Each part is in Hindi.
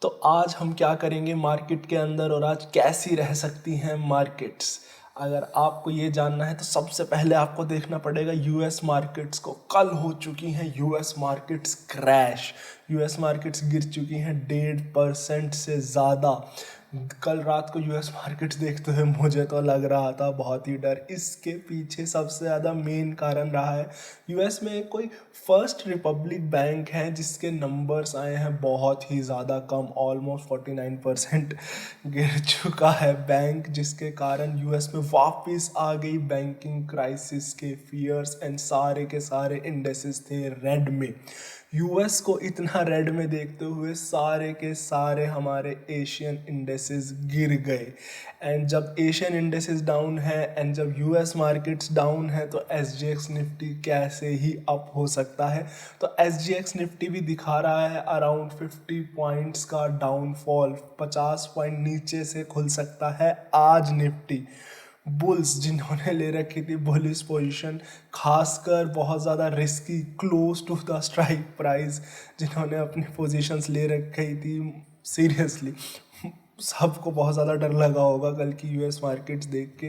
तो आज हम क्या करेंगे मार्केट के अंदर और आज कैसी रह सकती हैं मार्केट्स। अगर आपको ये जानना है तो सबसे पहले आपको देखना पड़ेगा यूएस मार्केट्स को। कल हो चुकी हैं US markets crash. US markets गिर चुकी हैं 1.5% से ज़्यादा। कल रात को यूएस मार्केट्स देखते हुए मुझे तो लग रहा था बहुत ही डर। इसके पीछे सबसे ज़्यादा मेन कारण रहा है यूएस में एक कोई फर्स्ट रिपब्लिक बैंक है जिसके नंबर्स आए हैं बहुत ही ज़्यादा कम, ऑलमोस्ट 49% गिर चुका है बैंक, जिसके कारण यूएस में वापस आ गई बैंकिंग क्राइसिस के फियर्स एंड सारे के सारे इंडेसेस थे रेड में। यूएस को इतना रेड में देखते हुए सारे के सारे हमारे एशियन इंडेसेस गिर गए। एंड जब एशियन इंडेसेस डाउन है एंड जब यूएस मार्केट्स डाउन है तो एसजीएक्स निफ्टी कैसे ही अप हो सकता है। तो एसजीएक्स निफ्टी भी दिखा रहा है अराउंड 50 पॉइंट्स का डाउनफॉल, 50 पॉइंट नीचे से खुल सकता है आज निफ्टी। बुल्स जिन्होंने ले रखी थी बुलिश पोजीशन, खासकर बहुत ज़्यादा risky close to the strike price जिन्होंने अपनी पोजीशंस ले रखी थी, सीरियसली सबको बहुत ज़्यादा डर लगा होगा कल की यूएस मार्केट्स देख के।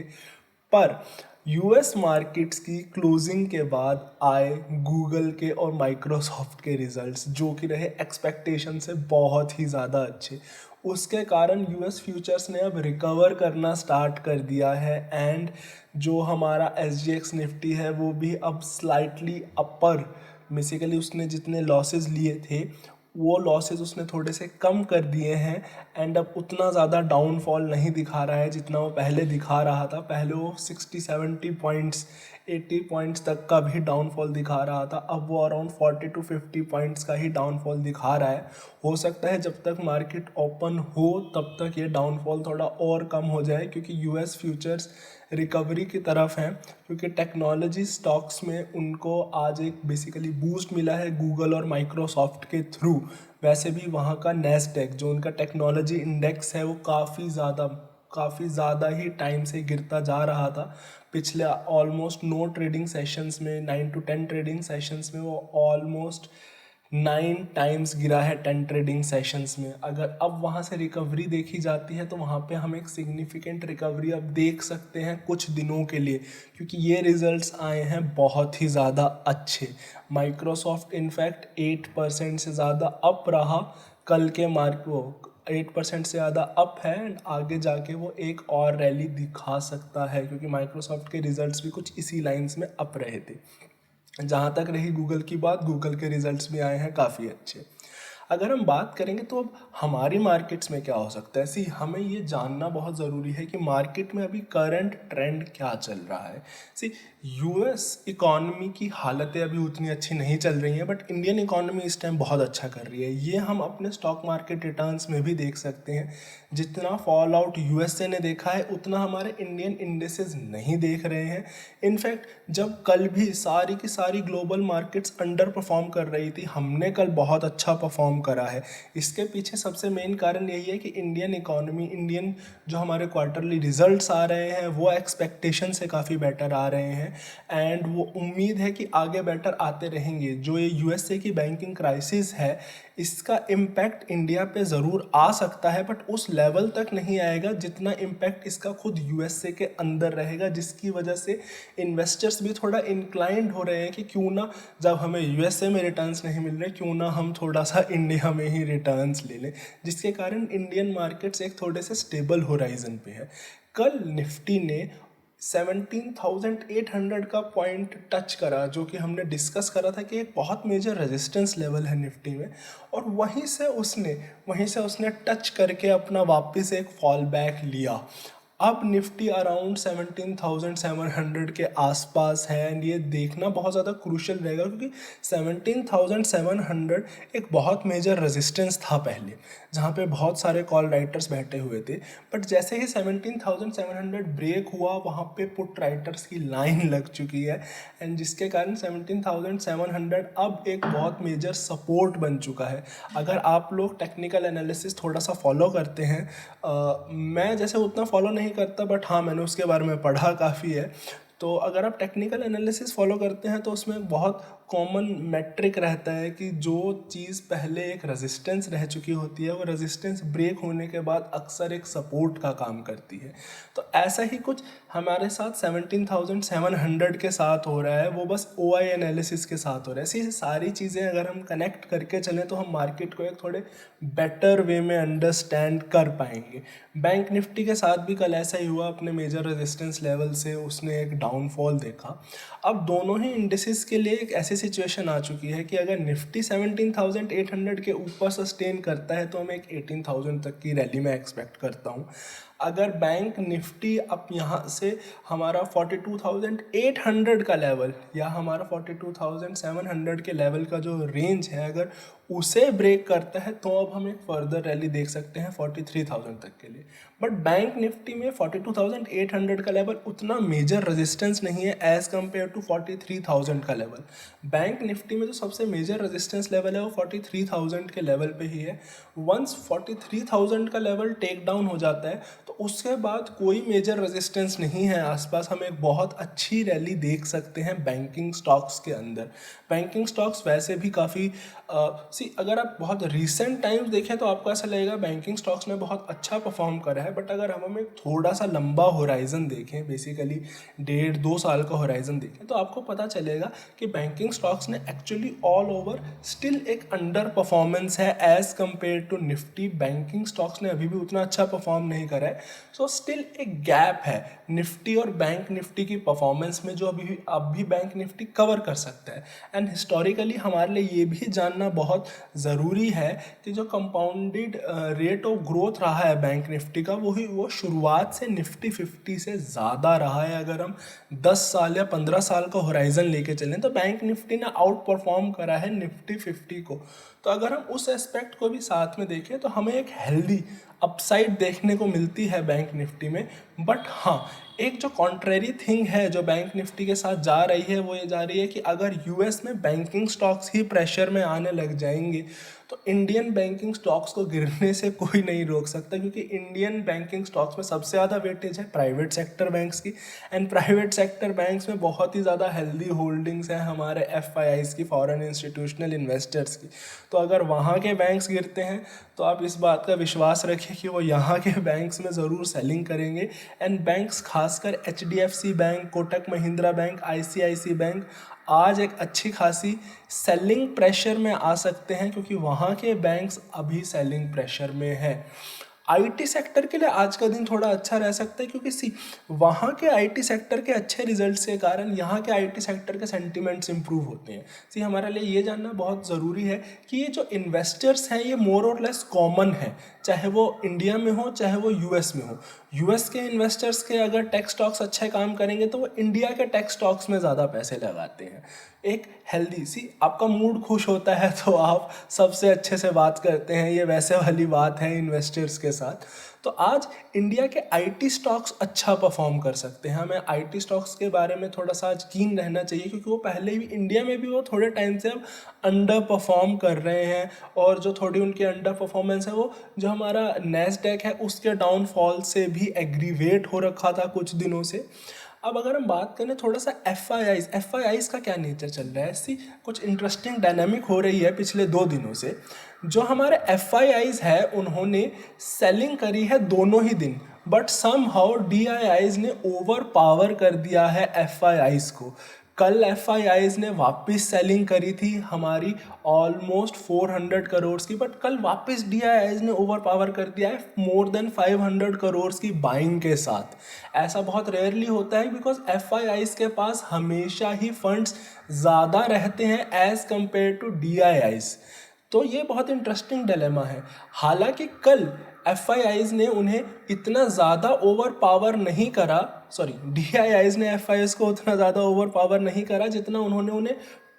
पर यूएस मार्केट्स की क्लोजिंग के बाद आए गूगल के और माइक्रोसॉफ्ट के रिजल्ट्स जो कि रहे एक्सपेक्टेशन से बहुत ही ज़्यादा अच्छे। उसके कारण यूएस फ्यूचर्स ने अब रिकवर करना स्टार्ट कर दिया है एंड जो हमारा एसजीएक्स निफ्टी है वो भी अब स्लाइटली अपर, बेसिकली उसने जितने लॉसेस लिए थे वो लॉसेस उसने थोड़े से कम कर दिए हैं एंड अब उतना ज़्यादा डाउनफॉल नहीं दिखा रहा है जितना वो पहले दिखा रहा था। पहले वो 60-70 पॉइंट्स 80 पॉइंट्स तक का भी डाउनफॉल दिखा रहा था, अब वो अराउंड 40-50 पॉइंट्स का ही डाउनफॉल दिखा रहा है। हो सकता है जब तक मार्केट ओपन हो तब तक ये डाउनफॉल थोड़ा और कम हो जाए क्योंकि यूएस फ्यूचर्स रिकवरी की तरफ हैं, क्योंकि टेक्नोलॉजी स्टॉक्स में उनको आज एक बेसिकली बूस्ट मिला है गूगल और माइक्रोसॉफ्ट के थ्रू। वैसे भी वहाँ का नैस्डैक जो उनका टेक्नोलॉजी इंडेक्स है वो काफ़ी ज़्यादा ही टाइम से गिरता जा रहा था। पिछले ऑलमोस्ट 9 ट्रेडिंग सेशंस में, 9 to 10 ट्रेडिंग सेशंस में वो ऑलमोस्ट 9 टाइम्स गिरा है 10 ट्रेडिंग सेशंस में। अगर अब वहाँ से रिकवरी देखी जाती है तो वहाँ पे हम एक सिग्निफिकेंट रिकवरी अब देख सकते हैं कुछ दिनों के लिए, क्योंकि ये रिजल्ट्स आए हैं बहुत ही ज़्यादा अच्छे। माइक्रोसॉफ्ट इनफैक्ट 8% से ज़्यादा अप रहा कल के वो 8% से ज़्यादा अप है एंड आगे जाके वो एक और रैली दिखा सकता है क्योंकि माइक्रोसॉफ्ट के रिजल्ट्स भी कुछ इसी लाइंस में अप रहे थे। जहाँ तक रही गूगल की बात, गूगल के रिजल्ट्स भी आए हैं काफ़ी अच्छे। अगर हम बात करेंगे तो अब हमारी मार्केट्स में क्या हो सकता है, हमें ये जानना बहुत ज़रूरी है कि मार्केट में अभी करंट ट्रेंड क्या चल रहा है। यूएस इकॉनमी की हालतें अभी उतनी अच्छी नहीं चल रही हैं, बट इंडियन इकॉनमी इस टाइम बहुत अच्छा कर रही है। ये हम अपने स्टॉक मार्केट रिटर्न्स में भी देख सकते हैं। जितना फॉल आउट यूएसए ने देखा है उतना हमारे इंडियन इंडेसेस नहीं देख रहे हैं। इनफैक्ट जब कल भी सारी की सारी ग्लोबल मार्केट्स अंडर परफॉर्म कर रही थी, हमने कल बहुत अच्छा परफॉर्म करा है। इसके पीछे सबसे मेन कारण यही है कि इंडियन इकॉनमी, इंडियन जो हमारे क्वार्टरली रिजल्ट्स आ रहे हैं वो एक्सपेक्टेशन से काफ़ी बेटर आ रहे हैं एंड वो उम्मीद है कि आगे बेटर आते रहेंगे। जो ये यूएसए की बैंकिंग क्राइसिस है इसका इम्पैक्ट इंडिया पे ज़रूर आ सकता है, बट उस लेवल तक नहीं आएगा जितना इम्पैक्ट इसका खुद यूएसए के अंदर रहेगा, जिसकी वजह से इन्वेस्टर्स भी थोड़ा इंक्लाइंड हो रहे हैं कि क्यों ना, जब हमें यूएसए में रिटर्न्स नहीं मिल रहे, क्यों ना हम थोड़ा सा इंडिया में ही रिटर्न्स ले लें, जिसके कारण इंडियन मार्केट्स एक थोड़े से स्टेबल होराइजन पे है। कल निफ्टी ने 17,800 का पॉइंट टच करा, जो कि हमने डिस्कस करा था कि एक बहुत मेजर रेजिस्टेंस लेवल है निफ्टी में, और वहीं से उसने टच करके अपना वापस एक फॉल बैक लिया। अब निफ्टी अराउंड 17,700 के आसपास है एंड ये देखना बहुत ज़्यादा क्रूशल रहेगा क्योंकि 17,700 एक बहुत मेजर रेजिस्टेंस था पहले, जहाँ पे बहुत सारे कॉल राइटर्स बैठे हुए थे। बट जैसे ही 17,700 ब्रेक हुआ वहाँ पे पुट राइटर्स की लाइन लग चुकी है एंड जिसके कारण 17,700 अब एक बहुत मेजर सपोर्ट बन चुका है। अगर आप लोग टेक्निकल एनालिसिस थोड़ा सा फॉलो करते हैं, मैं जैसे उतना फॉलो नहीं करता बट हाँ मैंने उसके बारे में पढ़ा काफ़ी है, तो अगर आप टेक्निकल एनालिसिस फॉलो करते हैं तो उसमें बहुत कॉमन मेट्रिक रहता है कि जो चीज़ पहले एक रेजिस्टेंस रह चुकी होती है वो रेजिस्टेंस ब्रेक होने के बाद अक्सर एक सपोर्ट का काम करती है। तो ऐसा ही कुछ हमारे साथ 17,700 के साथ हो रहा है, वो बस OI एनालिसिस के साथ हो रहा है। ऐसी सारी चीज़ें अगर हम कनेक्ट करके चलें तो हम मार्केट को एक थोड़े बेटर वे में अंडरस्टैंड कर पाएंगे। बैंक निफ्टी के साथ भी कल ऐसा ही हुआ, अपने मेजर रेजिस्टेंस लेवल से उसने एक डाउनफॉल देखा। अब दोनों ही इंडिसेस के लिए एक ऐसी सिचुएशन आ चुकी है कि अगर निफ्टी 17,800 के ऊपर सस्टेन करता है तो मैं एक 18,000 तक की रैली में एक्सपेक्ट करता हूँ। अगर बैंक निफ्टी अब यहाँ से हमारा 42,800 का लेवल या हमारा 42,700 के लेवल का जो रेंज है अगर उसे ब्रेक करता है तो अब हम एक फर्दर रैली देख सकते हैं 43,000 तक के लिए। बट बैंक निफ्टी में 42,800 का लेवल उतना मेजर रेजिस्टेंस नहीं है एज़ कम्पेयर टू 43,000 का लेवल। बैंक निफ्टी में जो सबसे मेजर रेजिस्टेंस लेवल है वो 43,000 के लेवल पे ही है। वंस 43,000 का लेवल टेक डाउन हो जाता है तो उसके बाद कोई मेजर रेजिस्टेंस नहीं है आसपास, हम एक बहुत अच्छी रैली देख सकते हैं बैंकिंग स्टॉक्स के अंदर। बैंकिंग स्टॉक्स वैसे भी काफ़ी अगर आप बहुत रिसेंट टाइम्स देखें तो आपको ऐसा लगेगा बैंकिंग स्टॉक्स ने बहुत अच्छा परफॉर्म करा है, बट अगर हम एक थोड़ा सा लंबा होराइजन देखें, बेसिकली 1.5-2 साल का होराइजन देखें, तो आपको पता चलेगा कि बैंकिंग स्टॉक्स ने एक्चुअली ऑल ओवर स्टिल एक अंडर परफॉर्मेंस है as compare to Nifty. Banking stocks ने अभी भी उतना अच्छा परफॉर्म नहीं करा है, सो स्टिल एक गैप है निफ्टी और बैंक निफ्टी की परफॉर्मेंस में जो अभी बैंक निफ्टी कवर कर सकता है। एंड हिस्टोरिकली हमारे लिए ये भी जानना बहुत ज़रूरी है कि जो कंपाउंडेड रेट ऑफ ग्रोथ रहा है बैंक निफ्टी का वो शुरुआत से निफ्टी 50 से ज़्यादा रहा है। अगर हम 10 साल या 15 साल का होराइजन लेके चलें तो बैंक निफ्टी ने आउट परफॉर्म करा है निफ्टी 50 को। तो अगर हम उस एस्पेक्ट को भी साथ में देखें तो हमें एक हेल्दी अपसाइड देखने को मिलती है बैंक निफ्टी में। बट हाँ, एक जो कॉन्ट्रेरी थिंग है जो बैंक निफ्टी के साथ जा रही है वो ये जा रही है कि अगर यूएस में बैंकिंग स्टॉक्स ही प्रेशर में आने लग जाएंगे तो इंडियन बैंकिंग स्टॉक्स को गिरने से कोई नहीं रोक सकता, क्योंकि इंडियन बैंकिंग स्टॉक्स में सबसे ज़्यादा वेटेज है प्राइवेट सेक्टर बैंक्स की। एंड प्राइवेट सेक्टर बैंक्स में बहुत ही ज़्यादा हेल्दी होल्डिंग्स हैं हमारे FIIs की, फॉरेन इंस्टीट्यूशनल इन्वेस्टर्स की। तो अगर वहाँ के बैंक्स गिरते हैं तो आप इस बात का विश्वास रखें कि वो यहाँ के बैंक्स में ज़रूर सेलिंग करेंगे। एंड बैंक्स खासकर HDFC bank, Kotak Mahindra bank, ICICI bank आज एक अच्छी खासी सेलिंग प्रेशर में आ सकते हैं, क्योंकि वहाँ के बैंक्स अभी सेलिंग प्रेशर में है। IT सेक्टर के लिए आज का दिन थोड़ा अच्छा रह सकता है, क्योंकि वहाँ के IT सेक्टर के अच्छे रिजल्ट्स के कारण यहाँ के IT सेक्टर के सेंटिमेंट्स इंप्रूव होते हैं। हमारे लिए ये जानना बहुत ज़रूरी है कि ये जो इन्वेस्टर्स हैं ये मोर और लेस कॉमन है, चाहे वो इंडिया में हो चाहे वो US में हो। US के इन्वेस्टर्स के अगर टेक स्टॉक्स अच्छे काम करेंगे तो वो इंडिया के टेक स्टॉक्स में ज़्यादा पैसे लगाते हैं। एक हेल्दी आपका मूड खुश होता है तो आप सबसे अच्छे से बात करते हैं, ये वैसे वाली बात है इन्वेस्टर्स के साथ। तो आज इंडिया के IT स्टॉक्स अच्छा परफॉर्म कर सकते हैं। हमें IT स्टॉक्स के बारे में थोड़ा सा आज कीन रहना चाहिए, क्योंकि वो पहले भी इंडिया में भी वो थोड़े टाइम से अब अंडर परफॉर्म कर रहे हैं। और जो थोड़ी उनकी अंडर परफॉर्मेंस है वो जो हमारा नैस्डैक है उसके डाउनफॉल से भी एग्रीवेट हो रखा था कुछ दिनों से। अब अगर हम बात करें थोड़ा सा FIIs का क्या नेचर चल रहा है, ऐसी कुछ इंटरेस्टिंग डायनामिक हो रही है पिछले 2 दिनों से। जो हमारे FIIs है उन्होंने सेलिंग करी है दोनों ही दिन, बट समहाउ DIIs ने ओवर पावर कर दिया है FIIs को। कल FIIs ने वापस सेलिंग करी थी हमारी ऑलमोस्ट 400 करोड़ की, बट कल वापस DIIs ने ओवर पावर कर दिया है मोर देन 500 करोड़ की बाइंग के साथ। ऐसा बहुत रेयरली होता है बिकॉज FIIs के पास हमेशा ही फंड्स ज़्यादा रहते हैं एज़ कम्पेयर टू DIIs। तो ये बहुत इंटरेस्टिंग डिलेमा है। हालांकि कल FIIs ने उन्हें इतना ज़्यादा ओवर पावर नहीं करा, DIIs ने FIIs को उतना ज़्यादा ओवर पावर नहीं करा जितना उन्होंने उन्हें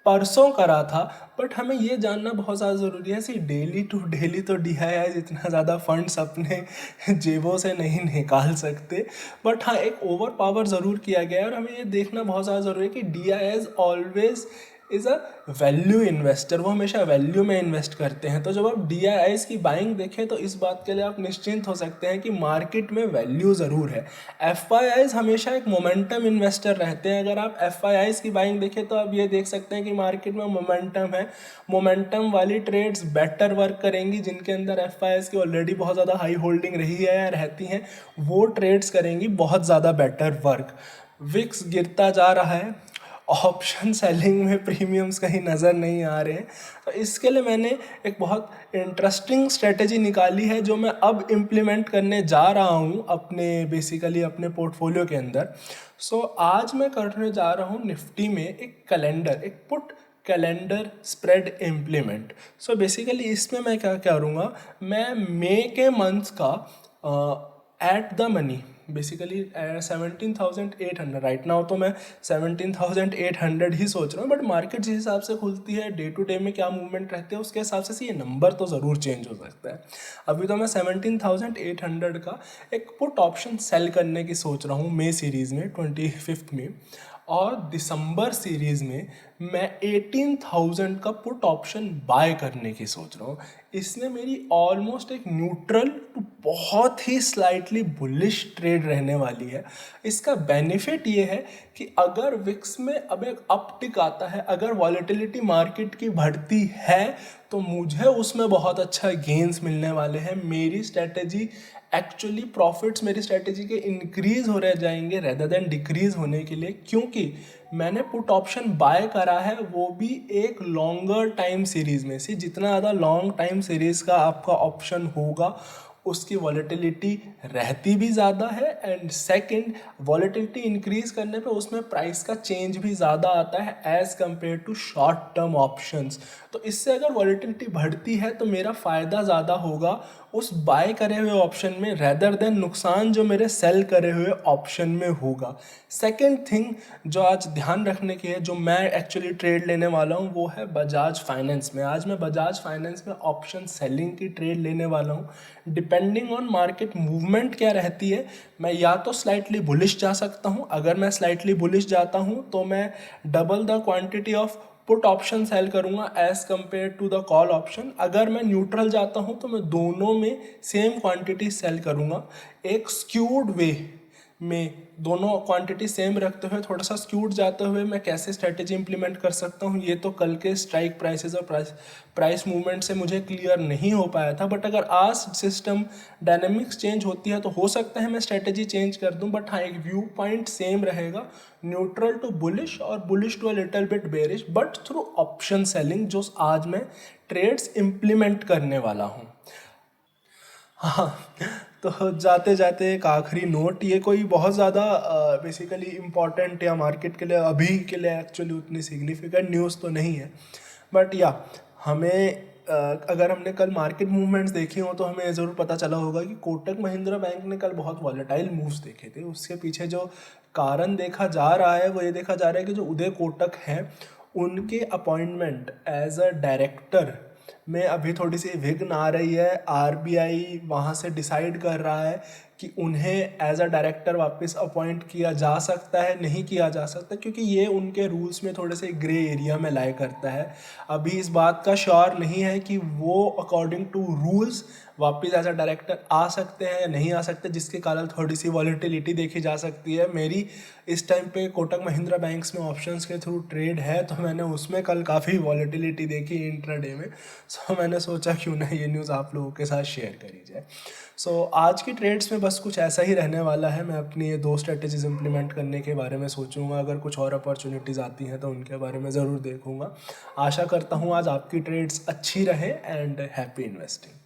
परसों करा था। बट हमें ये जानना बहुत ज़्यादा ज़रूरी है डेली टू डेली तो DIIs इतना ज़्यादा फंड्स अपने जेबों से नहीं निकाल सकते। बट हाँ, एक ओवर पावर ज़रूर किया गया है और हमें ये देखना बहुत ज़्यादा ज़रूरी है कि DIIs always is a value investor, वो हमेशा वैल्यू में इन्वेस्ट करते हैं। तो जब आप DIIs की बाइंग देखें तो इस बात के लिए आप निश्चिंत हो सकते हैं कि मार्केट में वैल्यू ज़रूर है। FIIs हमेशा एक मोमेंटम इन्वेस्टर रहते हैं। अगर आप FIIs की बाइंग देखें तो आप ये देख सकते हैं कि मार्केट में मोमेंटम है, मोमेंटम वाली ट्रेड्स बेटर वर्क करेंगी। जिनके अंदर FIIs की ऑलरेडी बहुत ज़्यादा हाई होल्डिंग रही है या रहती हैं, वो ट्रेड्स करेंगी बहुत ज़्यादा बेटर वर्क। विक्स गिरता जा रहा है, ऑप्शन सेलिंग में प्रीमियम्स कहीं नज़र नहीं आ रहे हैं। तो इसके लिए मैंने एक बहुत इंटरेस्टिंग स्ट्रेटेजी निकाली है जो मैं अब इम्प्लीमेंट करने जा रहा हूँ अपने पोर्टफोलियो के अंदर। आज मैं करने जा रहा हूँ निफ्टी में एक कैलेंडर, एक put calendar spread implement. Basically इसमें मैं क्या करूँगा, मैं मई के मंथ का at the money basically 17,800 right now, तो मैं 17,800 ही सोच रहा हूँ। बट मार्केट जिस हिसाब से खुलती है, डे टू डे में क्या मूवमेंट रहते हैं, उसके हिसाब से ये नंबर तो ज़रूर चेंज हो सकता है। अभी तो मैं 17,800 का एक पुट ऑप्शन सेल करने की सोच रहा हूँ मई सीरीज़ में 25 में, और दिसंबर सीरीज़ में मैं 18,000 का पुट ऑप्शन बाय करने की सोच रहा हूँ। इसमें मेरी ऑलमोस्ट एक न्यूट्रल टू बहुत ही स्लाइटली बुलिश ट्रेड रहने वाली है। इसका बेनिफिट ये है कि अगर विक्स में अब एक अपटिक आता है, अगर वॉलेटिलिटी मार्केट की बढ़ती है, तो मुझे उसमें बहुत अच्छा गेन्स मिलने वाले हैं। मेरी स्ट्रेटेजी एक्चुअली प्रॉफिट्स मेरी स्ट्रेटेजी के इंक्रीज हो रह जाएंगे रेदर देन डिक्रीज होने के लिए, क्योंकि मैंने पुट ऑप्शन बाय करा है, वो भी एक लॉन्गर टाइम सीरीज़ में। जितना ज़्यादा लॉन्ग टाइम सीरीज़ का आपका ऑप्शन होगा, उसकी वॉलेटिलिटी रहती भी ज़्यादा है, एंड सेकंड वॉलेटिलिटी इंक्रीज करने पे उसमें प्राइस का चेंज भी ज़्यादा आता है as compare to short term options. तो इससे अगर वॉलेटिलिटी बढ़ती है तो मेरा फ़ायदा ज़्यादा होगा उस बाय करे हुए ऑप्शन में रेदर देन नुकसान जो मेरे सेल करे हुए ऑप्शन में होगा। सेकेंड थिंग जो आज ध्यान रखने की है, जो मैं एक्चुअली ट्रेड लेने वाला हूँ, वो है बजाज फाइनेंस में। आज मैं बजाज फाइनेंस में ऑप्शन सेलिंग की ट्रेड लेने वाला हूँ। डिपेंडिंग ऑन मार्केट मूवमेंट क्या रहती है, मैं या तो स्लाइटली बुलिश जा सकता हूँ। अगर मैं स्लाइटली बुलिश जाता हूँ तो मैं double the quantity of put option sell करूँगा as compare to the call option. अगर मैं न्यूट्रल जाता हूँ तो मैं दोनों में सेम क्वांटिटी सेल करूँगा। एक स्क्यूड वे में दोनों क्वांटिटी सेम रखते हुए थोड़ा सा स्क्यूड जाते हुए मैं कैसे स्ट्रेटेजी इंप्लीमेंट कर सकता हूँ, ये तो कल के स्ट्राइक प्राइसेस और प्राइस मूवमेंट से मुझे क्लियर नहीं हो पाया था। बट अगर आज सिस्टम डायनेमिक्स चेंज होती है तो हो सकता है मैं स्ट्रेटेजी चेंज कर दूँ, बट हाँ, एक व्यू पॉइंट सेम रहेगा, न्यूट्रल टू बुलिश और bullish to a little bit bearish, but through option selling, जो आज मैं ट्रेड्स इम्प्लीमेंट करने वाला हूँ। हाँ, तो जाते जाते एक आखिरी नोट, ये कोई बहुत ज़्यादा बेसिकली इम्पॉर्टेंट या मार्केट के लिए अभी के लिए एक्चुअली उतनी सिग्निफिकेंट न्यूज़ तो नहीं है, बट या हमें अगर हमने कल मार्केट मूवमेंट्स देखी हो तो हमें ये ज़रूर पता चला होगा कि कोटक महिंद्रा बैंक ने कल बहुत वॉलेटाइल मूव्स देखे थे। उसके पीछे जो कारण देखा जा रहा है वो ये देखा जा रहा है कि जो उदय कोटक हैं, उनके अपॉइंटमेंट एज अ डायरेक्टर में अभी थोड़ी सी विघ्न आ रही है। RBI वहाँ से डिसाइड कर रहा है कि उन्हें एज अ डायरेक्टर वापस अपॉइंट किया जा सकता है, नहीं किया जा सकता, क्योंकि ये उनके रूल्स में थोड़े से ग्रे एरिया में लाई करता है। अभी इस बात का श्योर नहीं है कि वो अकॉर्डिंग टू रूल्स वापस एज अ डायरेक्टर आ सकते हैं या नहीं आ सकते, जिसके कारण थोड़ी सी वॉलेटिलिटी देखी जा सकती है। मेरी इस टाइम पे कोटक महिंद्रा बैंक्स में ऑप्शंस के थ्रू ट्रेड है, तो मैंने उसमें कल काफ़ी वॉलेटिलिटी देखी इंट्राडे में। मैंने सोचा क्यों ना ये न्यूज़ आप लोगों के साथ शेयर करी जाए। आज की ट्रेड्स में बस कुछ ऐसा ही रहने वाला है। मैं अपनी ये 2 स्ट्रेटेजीज इंप्लीमेंट करने के बारे में सोचूंगा। अगर कुछ और अपॉर्चुनिटीज़ आती हैं तो उनके बारे में ज़रूर देखूंगा। आशा करता हूँ आज आपकी ट्रेड्स अच्छी रहे एंड हैप्पी इन्वेस्टिंग।